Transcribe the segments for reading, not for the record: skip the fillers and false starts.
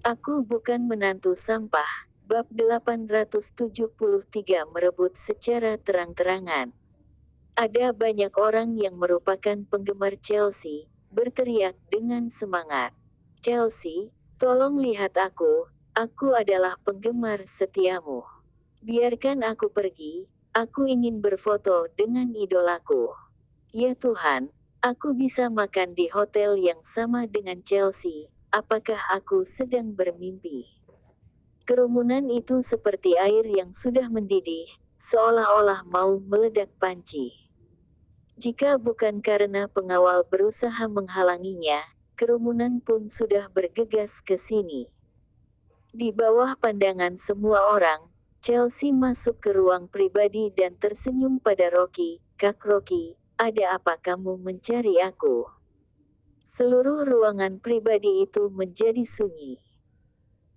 Aku bukan menantu sampah. Bab 873 merebut secara terang-terangan. Ada banyak orang yang merupakan penggemar Chelsea, berteriak dengan semangat. Chelsea, tolong lihat aku adalah penggemar setiamu. Biarkan aku pergi, aku ingin berfoto dengan idolaku. Ya Tuhan, aku bisa makan di hotel yang sama dengan Chelsea. Apakah aku sedang bermimpi? Kerumunan itu seperti air yang sudah mendidih, seolah-olah mau meledak panci. Jika bukan karena pengawal berusaha menghalanginya, kerumunan pun sudah bergegas ke sini. Di bawah pandangan semua orang, Chelsea masuk ke ruang pribadi dan tersenyum pada Rocky. "Kak Rocky, ada apa kamu mencari aku?" Seluruh ruangan pribadi itu menjadi sunyi.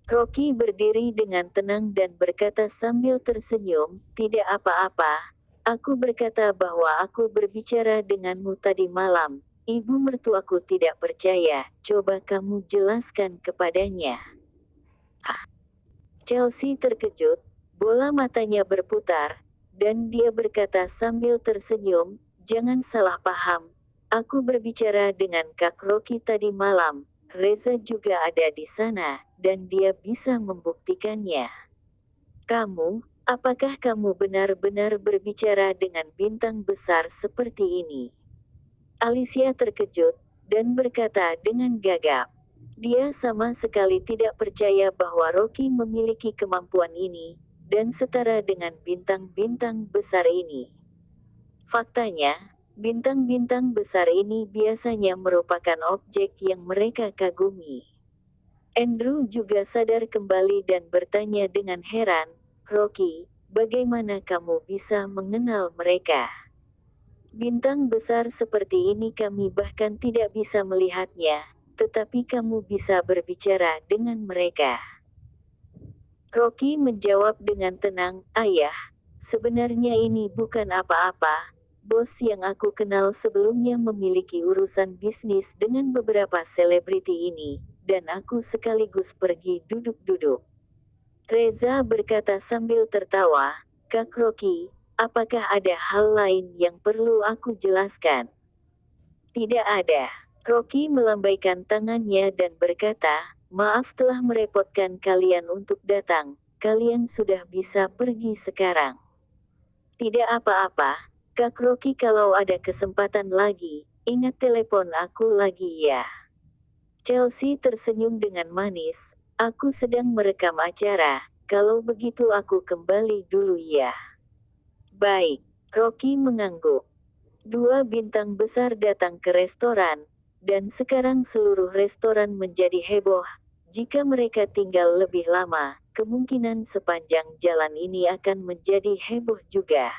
Rocky berdiri dengan tenang dan berkata sambil tersenyum, "Tidak apa-apa. Aku berkata bahwa aku berbicara denganmu tadi malam. Ibu mertuaku tidak percaya. Coba kamu jelaskan kepadanya." Chelsea terkejut, bola matanya berputar, dan dia berkata sambil tersenyum, "Jangan salah paham. Aku berbicara dengan Kak Rocky tadi malam. Reza juga ada di sana, dan dia bisa membuktikannya." Apakah kamu benar-benar berbicara dengan bintang besar seperti ini?" Alicia terkejut, dan berkata dengan gagap. Dia sama sekali tidak percaya bahwa Rocky memiliki kemampuan ini, dan setara dengan bintang-bintang besar ini. Faktanya, bintang-bintang besar ini biasanya merupakan objek yang mereka kagumi. Andrew juga sadar kembali dan bertanya dengan heran, "Rocky, bagaimana kamu bisa mengenal mereka? Bintang besar seperti ini kami bahkan tidak bisa melihatnya, tetapi kamu bisa berbicara dengan mereka." Rocky menjawab dengan tenang, "Ayah, sebenarnya ini bukan apa-apa. Bos yang aku kenal sebelumnya memiliki urusan bisnis dengan beberapa selebriti ini, dan aku sekaligus pergi duduk-duduk." Reza berkata sambil tertawa, "Kak Rocky, apakah ada hal lain yang perlu aku jelaskan?" "Tidak ada." Rocky melambaikan tangannya dan berkata, "Maaf telah merepotkan kalian untuk datang. Kalian sudah bisa pergi sekarang." "Tidak apa-apa, Kak Rocky, kalau ada kesempatan lagi, ingat telepon aku lagi ya." Chelsea tersenyum dengan manis, "Aku sedang merekam acara, kalau begitu aku kembali dulu ya." "Baik." Rocky mengangguk. Dua bintang besar datang ke restoran, dan sekarang seluruh restoran menjadi heboh. Jika mereka tinggal lebih lama, kemungkinan sepanjang jalan ini akan menjadi heboh juga.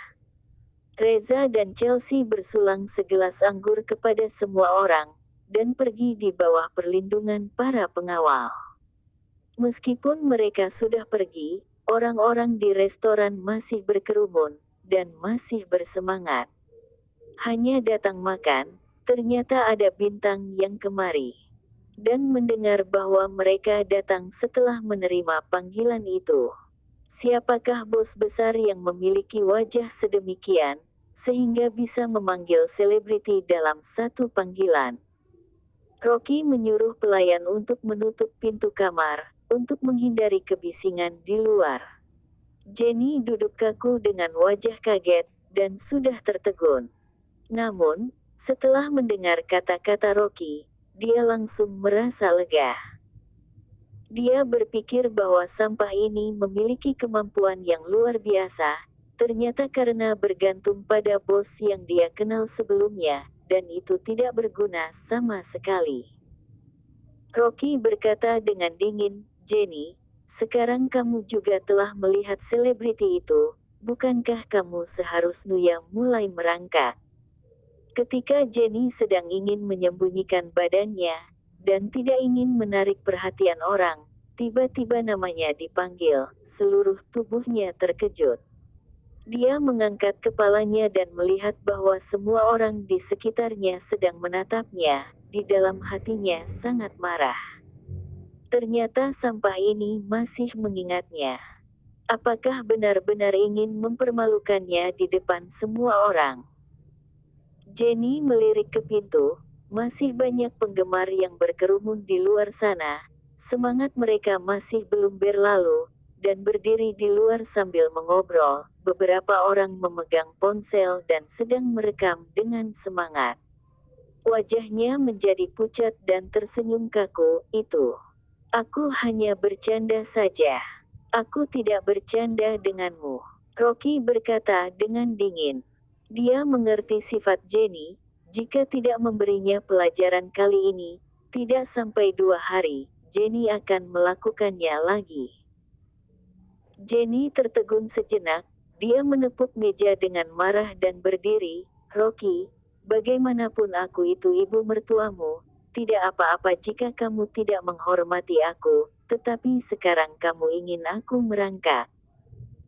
Reza dan Chelsea bersulang segelas anggur kepada semua orang, dan pergi di bawah perlindungan para pengawal. Meskipun mereka sudah pergi, orang-orang di restoran masih berkerumun, dan masih bersemangat. Hanya datang makan, ternyata ada bintang yang kemari. Dan mendengar bahwa mereka datang setelah menerima panggilan itu. Siapakah bos besar yang memiliki wajah sedemikian, sehingga bisa memanggil selebriti dalam satu panggilan? Rocky menyuruh pelayan untuk menutup pintu kamar, untuk menghindari kebisingan di luar. Jenny duduk kaku dengan wajah kaget, dan sudah tertegun. Namun, setelah mendengar kata-kata Rocky, dia langsung merasa lega. Dia berpikir bahwa sampah ini memiliki kemampuan yang luar biasa, ternyata karena bergantung pada bos yang dia kenal sebelumnya, dan itu tidak berguna sama sekali. Rocky berkata dengan dingin, "Jenny, sekarang kamu juga telah melihat selebriti itu, bukankah kamu seharusnya mulai merangkak?" Ketika Jenny sedang ingin menyembunyikan badannya, dan tidak ingin menarik perhatian orang, tiba-tiba namanya dipanggil, seluruh tubuhnya terkejut. Dia mengangkat kepalanya dan melihat bahwa semua orang di sekitarnya sedang menatapnya, di dalam hatinya sangat marah. Ternyata sampah ini masih mengingatnya. Apakah benar-benar ingin mempermalukannya di depan semua orang? Jenny melirik ke pintu. Masih banyak penggemar yang berkerumun di luar sana. Semangat mereka masih belum berlalu, dan berdiri di luar sambil mengobrol. Beberapa orang memegang ponsel dan sedang merekam dengan semangat. Wajahnya menjadi pucat dan tersenyum kaku. Itu. Aku hanya bercanda saja. Aku tidak bercanda denganmu. Rocky berkata dengan dingin. Dia mengerti sifat Jenny. Jika tidak memberinya pelajaran kali ini, tidak sampai 2 hari, Jenny akan melakukannya lagi. Jenny tertegun sejenak. Dia menepuk meja dengan marah dan berdiri. Rocky, bagaimanapun aku itu ibu mertuamu, tidak apa-apa jika kamu tidak menghormati aku, tetapi sekarang kamu ingin aku merangkak.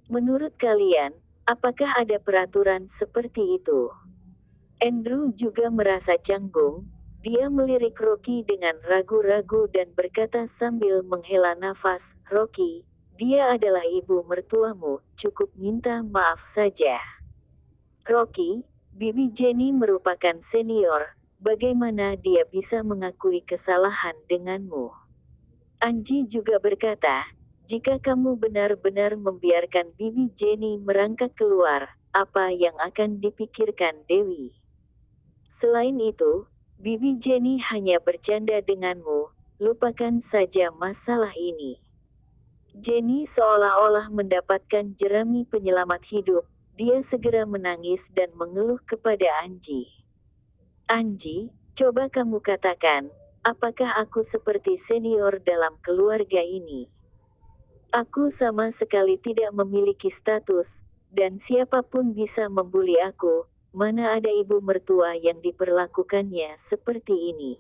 Menurut kalian, apakah ada peraturan seperti itu? Andrew juga merasa canggung. Dia melirik Rocky dengan ragu-ragu dan berkata sambil menghela nafas, Rocky, dia adalah ibu mertuamu, cukup minta maaf saja. Rocky, Bibi Jenny merupakan senior, bagaimana dia bisa mengakui kesalahan denganmu? Anji juga berkata, jika kamu benar-benar membiarkan Bibi Jenny merangkak keluar, apa yang akan dipikirkan Dewi? Selain itu, Bibi Jenny hanya bercanda denganmu, lupakan saja masalah ini. Jenny seolah-olah mendapatkan jerami penyelamat hidup. Dia segera menangis dan mengeluh kepada Anji. Anji, coba kamu katakan, apakah aku seperti senior dalam keluarga ini? Aku sama sekali tidak memiliki status, dan siapapun bisa membuli aku. Mana ada ibu mertua yang diperlakukannya seperti ini?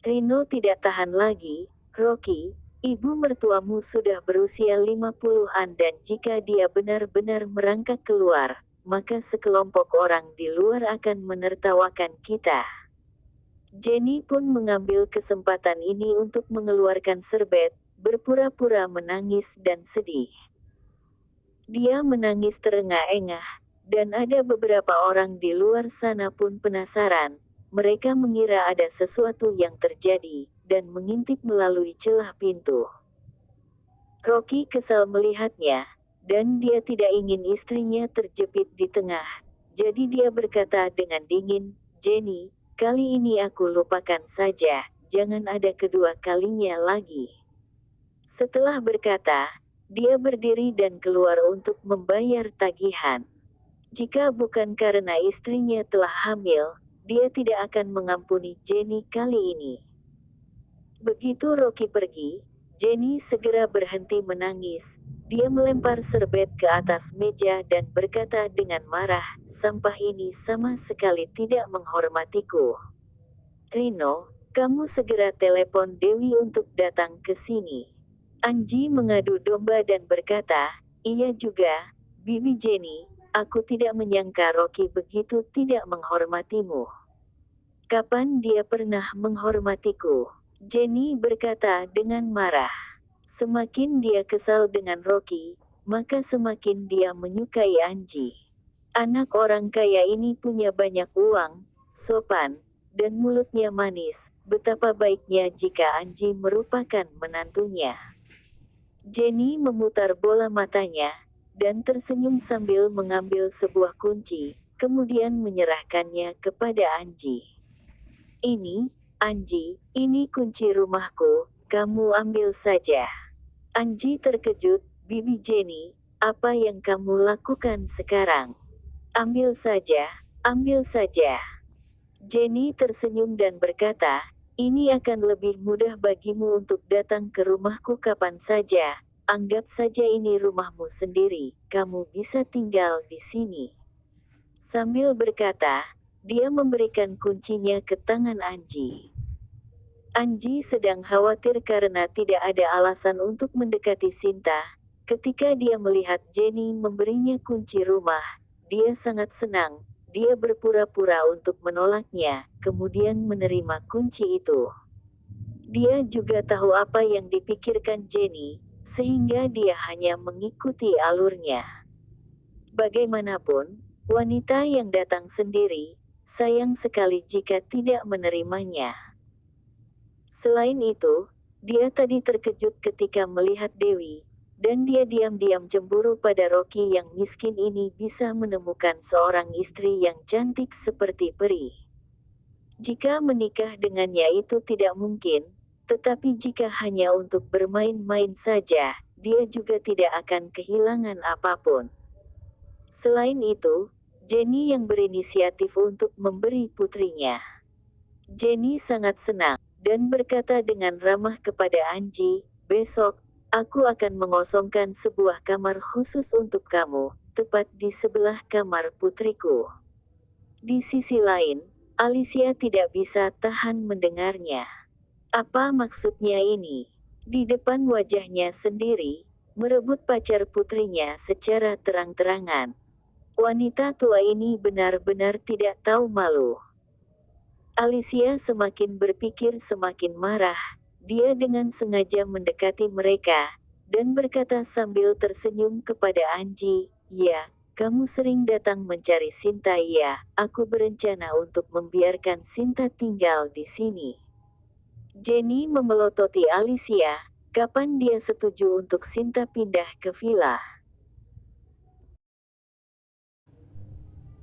Rino tidak tahan lagi. Rocky, ibu mertuamu sudah berusia 50-an dan jika dia benar-benar merangkak keluar, maka sekelompok orang di luar akan menertawakan kita. Jenny pun mengambil kesempatan ini untuk mengeluarkan serbet, berpura-pura menangis dan sedih. Dia menangis terengah-engah, dan ada beberapa orang di luar sana pun penasaran. Mereka mengira ada sesuatu yang terjadi, dan mengintip melalui celah pintu. Rocky kesal melihatnya, dan dia tidak ingin istrinya terjepit di tengah. Jadi dia berkata dengan dingin, Jenny, kali ini aku lupakan saja, jangan ada kedua kalinya lagi. Setelah berkata, dia berdiri dan keluar untuk membayar tagihan. Jika bukan karena istrinya telah hamil, dia tidak akan mengampuni Jenny kali ini. Begitu Rocky pergi, Jenny segera berhenti menangis. Dia melempar serbet ke atas meja dan berkata dengan marah, sampah ini sama sekali tidak menghormatiku. Rino, kamu segera telepon Dewi untuk datang ke sini. Anji mengadu domba dan berkata, iya juga, Bibi Jenny, aku tidak menyangka Rocky begitu tidak menghormatimu. Kapan dia pernah menghormatiku? Jenny berkata dengan marah. Semakin dia kesal dengan Rocky, maka semakin dia menyukai Anji. Anak orang kaya ini punya banyak uang, sopan, dan mulutnya manis. Betapa baiknya jika Anji merupakan menantunya. Jenny memutar bola matanya, dan tersenyum sambil mengambil sebuah kunci, kemudian menyerahkannya kepada Anji. Ini, Anji, ini kunci rumahku, kamu ambil saja. Anji terkejut, Bibi Jenny, apa yang kamu lakukan sekarang? Ambil saja, ambil saja. Jenny tersenyum dan berkata, ini akan lebih mudah bagimu untuk datang ke rumahku kapan saja, anggap saja ini rumahmu sendiri, kamu bisa tinggal di sini. Sambil berkata, dia memberikan kuncinya ke tangan Anji. Anji sedang khawatir karena tidak ada alasan untuk mendekati Sinta. Ketika dia melihat Jenny memberinya kunci rumah, dia sangat senang. Dia berpura-pura untuk menolaknya, kemudian menerima kunci itu. Dia juga tahu apa yang dipikirkan Jenny, sehingga dia hanya mengikuti alurnya. Bagaimanapun, wanita yang datang sendiri, sayang sekali jika tidak menerimanya. Selain itu, dia tadi terkejut ketika melihat Dewi, dan dia diam-diam cemburu pada Rocky yang miskin ini bisa menemukan seorang istri yang cantik seperti peri. Jika menikah dengannya itu tidak mungkin, tetapi jika hanya untuk bermain-main saja, dia juga tidak akan kehilangan apapun. Selain itu, Jenny yang berinisiatif untuk memberi putrinya. Jenny sangat senang, dan berkata dengan ramah kepada Anji, "Besok, aku akan mengosongkan sebuah kamar khusus untuk kamu, tepat di sebelah kamar putriku." Di sisi lain, Alicia tidak bisa tahan mendengarnya. Apa maksudnya ini? Di depan wajahnya sendiri, merebut pacar putrinya secara terang-terangan. Wanita tua ini benar-benar tidak tahu malu. Alicia semakin berpikir semakin marah. Dia dengan sengaja mendekati mereka, dan berkata sambil tersenyum kepada Anji, "Ya, kamu sering datang mencari Sinta ya, aku berencana untuk membiarkan Sinta tinggal di sini." Jenny memelototi Alicia, kapan dia setuju untuk Sinta pindah ke villa.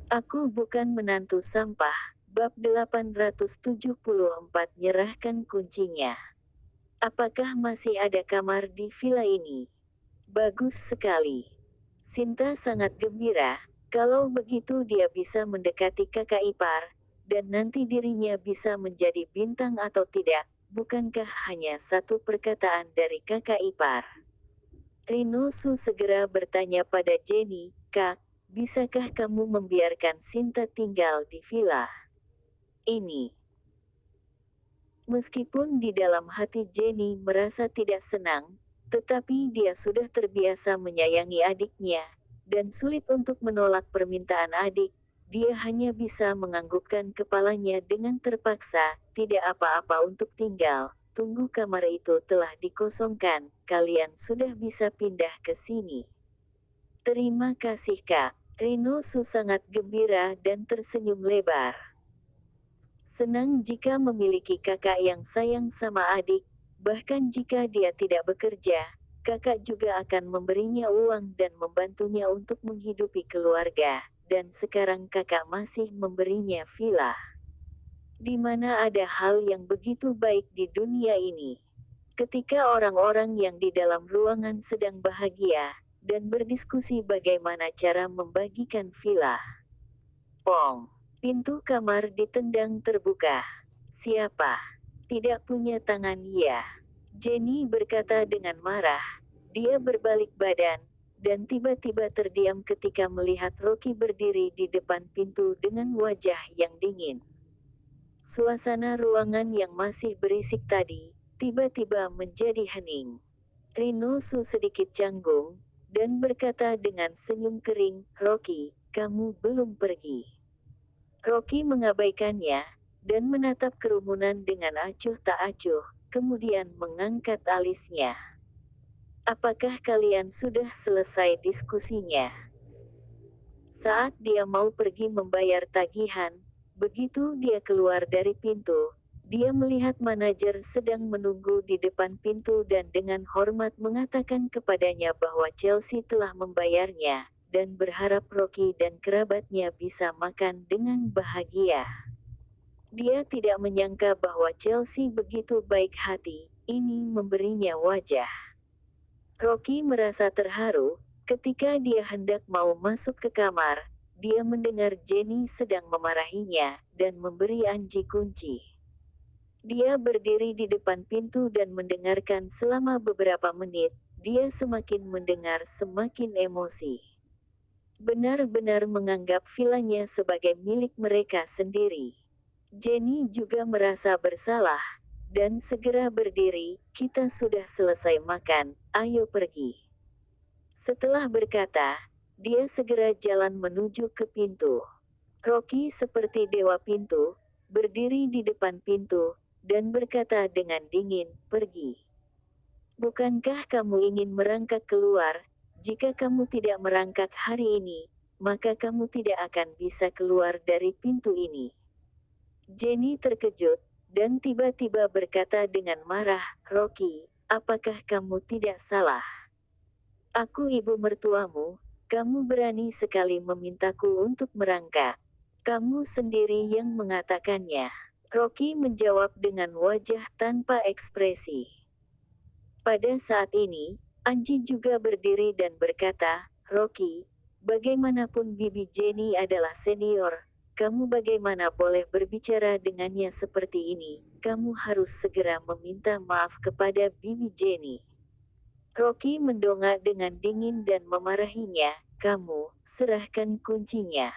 Aku bukan menantu sampah. Bab 874 Nyerahkan kuncinya. Apakah masih ada kamar di villa ini? Bagus sekali. Sinta sangat gembira, kalau begitu dia bisa mendekati kakak ipar, dan nanti dirinya bisa menjadi bintang atau tidak, bukankah hanya satu perkataan dari kakak ipar? Rinosu segera bertanya pada Jenny, "Kak, bisakah kamu membiarkan Sinta tinggal di villa ini?" Meskipun di dalam hati Jenny merasa tidak senang, tetapi dia sudah terbiasa menyayangi adiknya, dan sulit untuk menolak permintaan adik. Dia hanya bisa menganggukkan kepalanya dengan terpaksa, "Tidak apa-apa untuk tinggal, tunggu kamar itu telah dikosongkan, kalian sudah bisa pindah ke sini." "Terima kasih Kak." Rinosu sangat gembira dan tersenyum lebar. Senang jika memiliki kakak yang sayang sama adik, bahkan jika dia tidak bekerja, kakak juga akan memberinya uang dan membantunya untuk menghidupi keluarga, dan sekarang kakak masih memberinya villa. Di mana ada hal yang begitu baik di dunia ini? Ketika orang-orang yang di dalam ruangan sedang bahagia, dan berdiskusi bagaimana cara membagikan villa. Pong. Pintu kamar ditendang terbuka. "Siapa? Tidak punya tangan ya?" Jenny berkata dengan marah. Dia berbalik badan, dan tiba-tiba terdiam ketika melihat Rocky berdiri di depan pintu dengan wajah yang dingin. Suasana ruangan yang masih berisik tadi, tiba-tiba menjadi hening. Rinosu sedikit canggung, dan berkata dengan senyum kering, "Rocky, kamu belum pergi." Rocky mengabaikannya, dan menatap kerumunan dengan acuh tak acuh, kemudian mengangkat alisnya. "Apakah kalian sudah selesai diskusinya?" Saat dia mau pergi membayar tagihan, begitu dia keluar dari pintu, dia melihat manajer sedang menunggu di depan pintu dan dengan hormat mengatakan kepadanya bahwa Chelsea telah membayarnya, dan berharap Rocky dan kerabatnya bisa makan dengan bahagia. Dia tidak menyangka bahwa Chelsea begitu baik hati, ini memberinya wajah. Rocky merasa terharu, ketika dia hendak mau masuk ke kamar, dia mendengar Jenny sedang memarahinya, dan memberi Anji kunci. Dia berdiri di depan pintu dan mendengarkan selama beberapa menit, dia semakin mendengar semakin emosi. Benar-benar menganggap villanya sebagai milik mereka sendiri. Jenny juga merasa bersalah, dan segera berdiri, "Kita sudah selesai makan, ayo pergi." Setelah berkata, dia segera jalan menuju ke pintu. Rocky seperti dewa pintu, berdiri di depan pintu, dan berkata dengan dingin, "Pergi. Bukankah kamu ingin merangkak keluar? Jika kamu tidak merangkak hari ini, maka kamu tidak akan bisa keluar dari pintu ini." Jenny terkejut, dan tiba-tiba berkata dengan marah, "Rocky, apakah kamu tidak salah? Aku ibu mertuamu, kamu berani sekali memintaku untuk merangkak. Kamu sendiri yang mengatakannya." Rocky menjawab dengan wajah tanpa ekspresi. Pada saat ini, Anji juga berdiri dan berkata, "Rocky, bagaimanapun Bibi Jenny adalah senior, kamu bagaimana boleh berbicara dengannya seperti ini? Kamu harus segera meminta maaf kepada Bibi Jenny." Rocky mendongak dengan dingin dan memarahinya, "Kamu, serahkan kuncinya.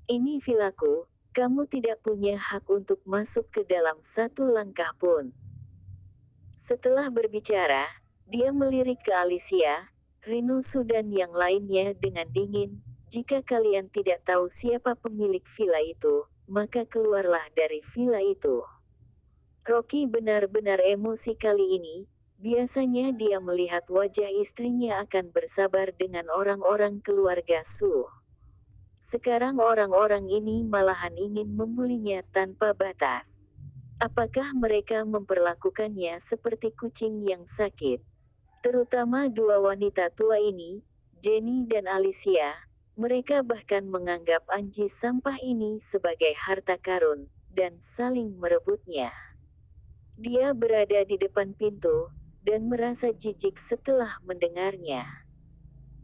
Ini vilaku, kamu tidak punya hak untuk masuk ke dalam satu langkah pun." Setelah berbicara, dia melirik ke Alicia, Rinusu dan yang lainnya dengan dingin, "Jika kalian tidak tahu siapa pemilik villa itu, maka keluarlah dari villa itu." Rocky benar-benar emosi kali ini. Biasanya dia melihat wajah istrinya akan bersabar dengan orang-orang keluarga Su. Sekarang orang-orang ini malahan ingin membulinya tanpa batas. Apakah mereka memperlakukannya seperti kucing yang sakit? Terutama dua wanita tua ini, Jenny dan Alicia. Mereka bahkan menganggap Anji sampah ini sebagai harta karun, dan saling merebutnya. Dia berada di depan pintu, dan merasa jijik setelah mendengarnya.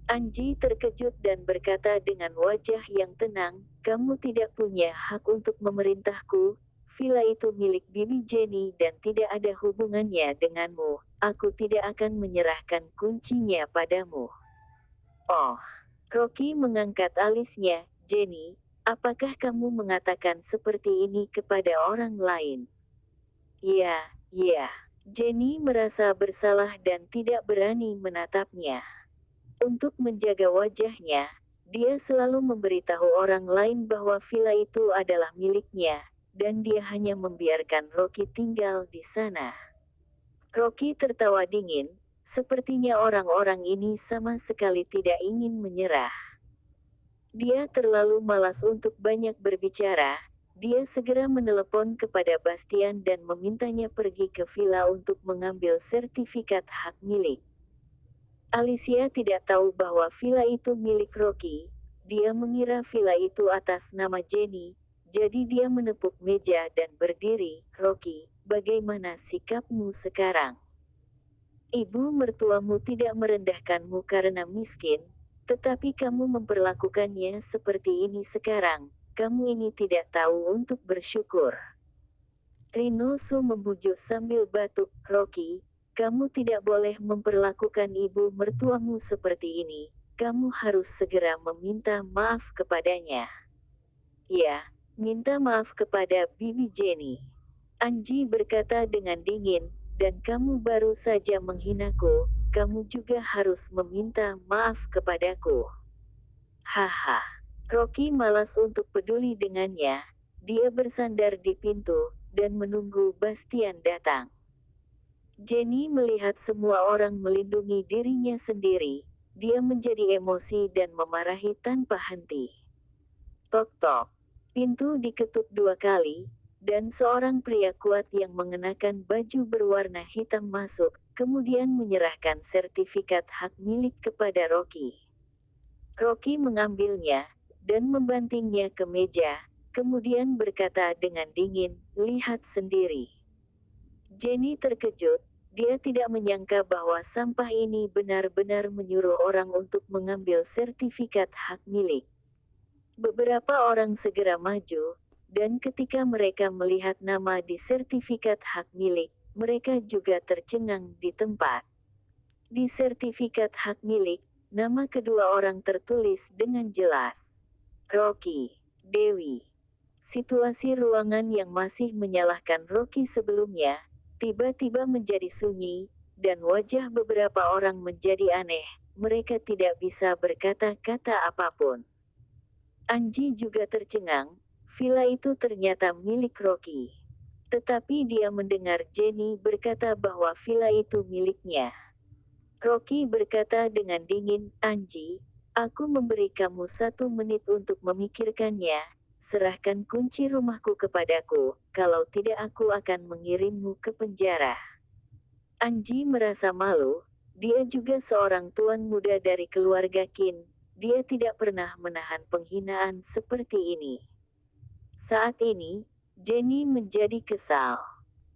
Anji terkejut dan berkata dengan wajah yang tenang, "Kamu tidak punya hak untuk memerintahku. Villa itu milik Bibi Jenny dan tidak ada hubungannya denganmu. Aku tidak akan menyerahkan kuncinya padamu." Oh, Rocky mengangkat alisnya, "Jenny, apakah kamu mengatakan seperti ini kepada orang lain?" "Ya, ya." Jenny merasa bersalah dan tidak berani menatapnya. Untuk menjaga wajahnya, dia selalu memberitahu orang lain bahwa villa itu adalah miliknya, dan dia hanya membiarkan Rocky tinggal di sana. Rocky tertawa dingin, sepertinya orang-orang ini sama sekali tidak ingin menyerah. Dia terlalu malas untuk banyak berbicara. Dia segera menelepon kepada Bastian dan memintanya pergi ke villa untuk mengambil sertifikat hak milik. Alicia tidak tahu bahwa villa itu milik Rocky. Dia mengira villa itu atas nama Jenny, jadi dia menepuk meja dan berdiri, "Rocky, bagaimana sikapmu sekarang? Ibu mertuamu tidak merendahkanmu karena miskin, tetapi kamu memperlakukannya seperti ini sekarang. Kamu ini tidak tahu untuk bersyukur." Rinosu membujuk sambil batuk, "Rocky, kamu tidak boleh memperlakukan ibu mertuamu seperti ini. Kamu harus segera meminta maaf kepadanya." "Ya, minta maaf kepada Bibi Jenny." Anji berkata dengan dingin, "Dan kamu baru saja menghinaku, kamu juga harus meminta maaf kepadaku." Haha. Rocky malas untuk peduli dengannya. Dia bersandar di pintu, dan menunggu Bastian datang. Jenny melihat semua orang melindungi dirinya sendiri. Dia menjadi emosi dan memarahi tanpa henti. Tok-tok. Pintu diketuk 2 kali, dan seorang pria kuat yang mengenakan baju berwarna hitam masuk, kemudian menyerahkan sertifikat hak milik kepada Rocky. Rocky mengambilnya, dan membantingnya ke meja, kemudian berkata dengan dingin, "Lihat sendiri." Jenny terkejut, dia tidak menyangka bahwa sampah ini benar-benar menyuruh orang untuk mengambil sertifikat hak milik. Beberapa orang segera maju, dan ketika mereka melihat nama di sertifikat hak milik, mereka juga tercengang di tempat. Di sertifikat hak milik, nama kedua orang tertulis dengan jelas. Rocky, Dewi. Situasi ruangan yang masih menyalahkan Rocky sebelumnya, tiba-tiba menjadi sunyi, dan wajah beberapa orang menjadi aneh. Mereka tidak bisa berkata-kata apapun. Anji juga tercengang, villa itu ternyata milik Rocky. Tetapi dia mendengar Jenny berkata bahwa villa itu miliknya. Rocky berkata dengan dingin, "Anji, aku memberi kamu 1 menit untuk memikirkannya. Serahkan kunci rumahku kepadaku, kalau tidak aku akan mengirimmu ke penjara." Anji merasa malu, dia juga seorang tuan muda dari keluarga Qin, dia tidak pernah menahan penghinaan seperti ini. Saat ini, Jenny menjadi kesal.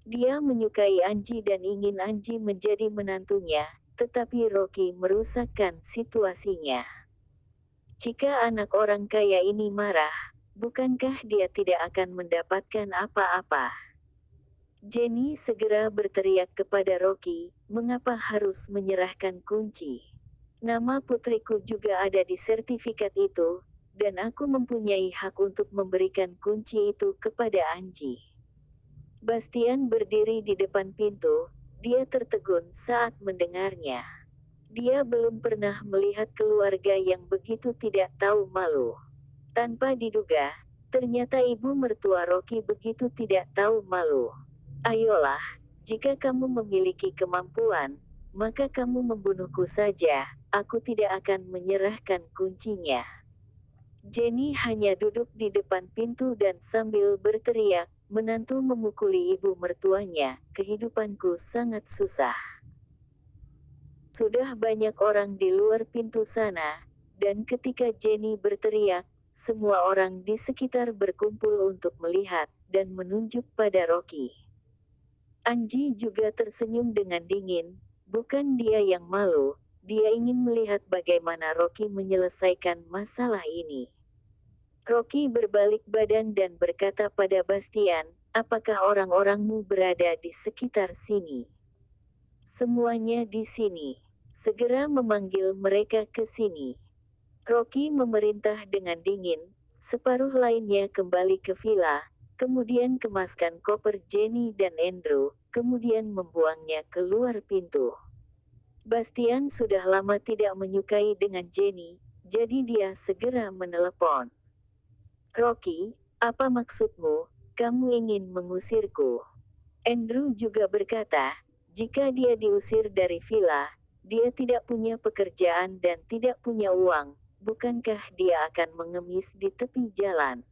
Dia menyukai Anji dan ingin Anji menjadi menantunya, tetapi Rocky merusakkan situasinya. Jika anak orang kaya ini marah, bukankah dia tidak akan mendapatkan apa-apa? Jenny segera berteriak kepada Rocky, "Mengapa harus menyerahkan kunci? Nama putriku juga ada di sertifikat itu, dan aku mempunyai hak untuk memberikan kunci itu kepada Anji." Bastian berdiri di depan pintu, dia tertegun saat mendengarnya. Dia belum pernah melihat keluarga yang begitu tidak tahu malu. Tanpa diduga, ternyata ibu mertua Rocky begitu tidak tahu malu. "Ayolah, jika kamu memiliki kemampuan, maka kamu membunuhku saja, aku tidak akan menyerahkan kuncinya." Jenny hanya duduk di depan pintu dan sambil berteriak, "Menantu memukuli ibu mertuanya, kehidupanku sangat susah." Sudah banyak orang di luar pintu sana, dan ketika Jenny berteriak, semua orang di sekitar berkumpul untuk melihat, dan menunjuk pada Rocky. Anji juga tersenyum dengan dingin, bukan dia yang malu, dia ingin melihat bagaimana Rocky menyelesaikan masalah ini. Rocky berbalik badan dan berkata pada Bastian, "Apakah orang-orangmu berada di sekitar sini?" "Semuanya di sini. Segera memanggil mereka ke sini." Rocky memerintah dengan dingin, separuh lainnya kembali ke villa, kemudian kemaskan koper Jenny dan Andrew, kemudian membuangnya keluar pintu. Bastian sudah lama tidak menyukai dengan Jenny, jadi dia segera menelepon. "Rocky, apa maksudmu? Kamu ingin mengusirku?" Andrew juga berkata, jika dia diusir dari villa, dia tidak punya pekerjaan dan tidak punya uang, bukankah dia akan mengemis di tepi jalan?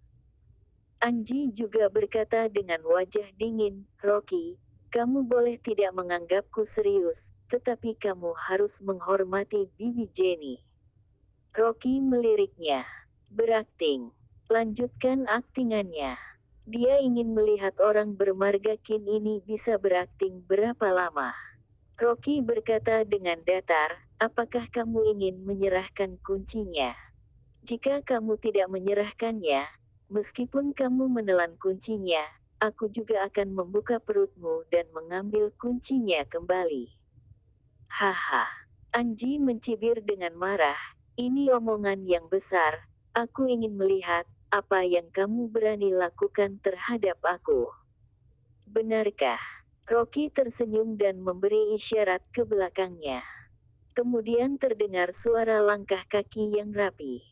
Anji juga berkata dengan wajah dingin, "Rocky, kamu boleh tidak menganggapku serius, tetapi kamu harus menghormati Bibi Jenny." Rocky meliriknya. "Berakting. Lanjutkan aktingannya." Dia ingin melihat orang bermarga Qin ini bisa berakting berapa lama. Rocky berkata dengan datar, "Apakah kamu ingin menyerahkan kuncinya? Jika kamu tidak menyerahkannya, meskipun kamu menelan kuncinya, aku juga akan membuka perutmu dan mengambil kuncinya kembali." "Haha." Anji mencibir dengan marah, "Ini omongan yang besar, aku ingin melihat, apa yang kamu berani lakukan terhadap aku." "Benarkah?" Rocky tersenyum dan memberi isyarat ke belakangnya. Kemudian terdengar suara langkah kaki yang rapi.